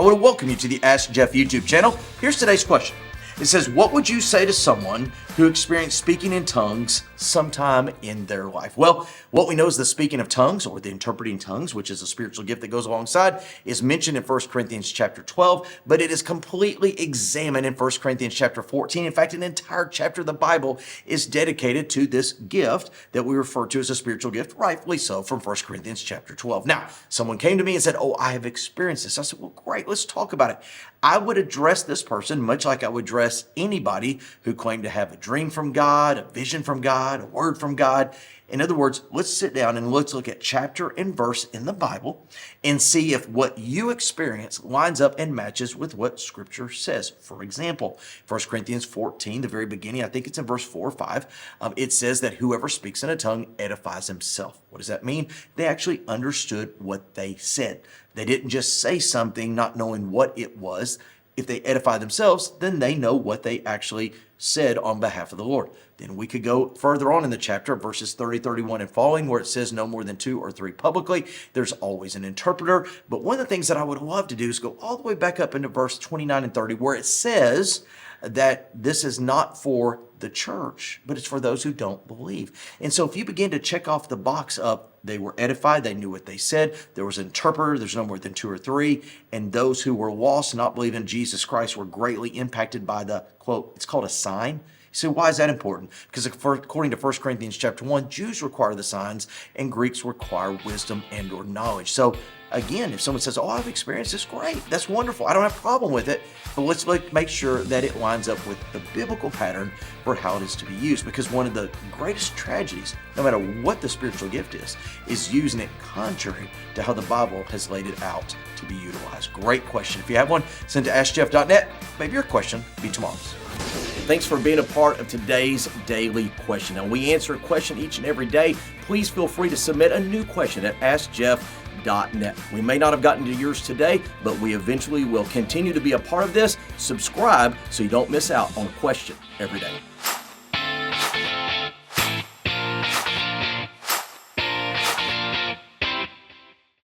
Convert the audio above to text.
I want to welcome you to the Ask Jeff YouTube channel. Here's today's question. It says, what would you say to someone who experienced speaking in tongues sometime in their life? Well, what we know is the speaking of tongues, or the interpreting tongues, which is a spiritual gift that goes alongside, is mentioned in 1 Corinthians chapter 12, but it is completely examined in 1 Corinthians chapter 14. In fact, an entire chapter of the Bible is dedicated to this gift that we refer to as a spiritual gift, rightfully so, from 1 Corinthians chapter 12. Now, someone came to me and said, oh, I have experienced this. I said, well, great, let's talk about it. I would address this person much like I would address anybody who claimed to have a dream from God, a vision from God, a word from God. In other words, let's sit down and let's look at chapter and verse in the Bible and see if what you experience lines up and matches with what Scripture says. For example, 1 Corinthians 14, the very beginning, I think it's in verse 4 or 5, it says that whoever speaks in a tongue edifies himself. What does that mean? They actually understood what they said. They didn't just say something not knowing what it was. If they edify themselves, then they know what they actually said on behalf of the Lord. Then we could go further on in the chapter, verses 30, 31 and following, where it says no more than 2 or 3 publicly. There's always an interpreter. But one of the things that I would love to do is go all the way back up into verse 29 and 30, where it says that this is not for the church, but it's for those who don't believe. And so if you begin to check off the box of they were edified, they knew what they said, there was an interpreter, there's no more than 2 or 3, and those who were lost, not believing in Jesus Christ, were greatly impacted by the, quote, it's called a sign. So why is that important? Because according to 1 Corinthians chapter 1, Jews require the signs and Greeks require wisdom and or knowledge. So again, if someone says, oh, I've experienced this, great, that's wonderful, I don't have a problem with it, but let's make sure that it lines up with the biblical pattern for how it is to be used. Because one of the greatest tragedies, no matter what the spiritual gift is using it contrary to how the Bible has laid it out to be utilized. Great question. If you have one, send to AskJeff.net. Maybe your question be tomorrow's. Thanks for being a part of today's daily question. Now, we answer a question each and every day. Please feel free to submit a new question at AskJeff.net. We may not have gotten to yours today, but we eventually will continue to be a part of this. Subscribe so you don't miss out on a question every day.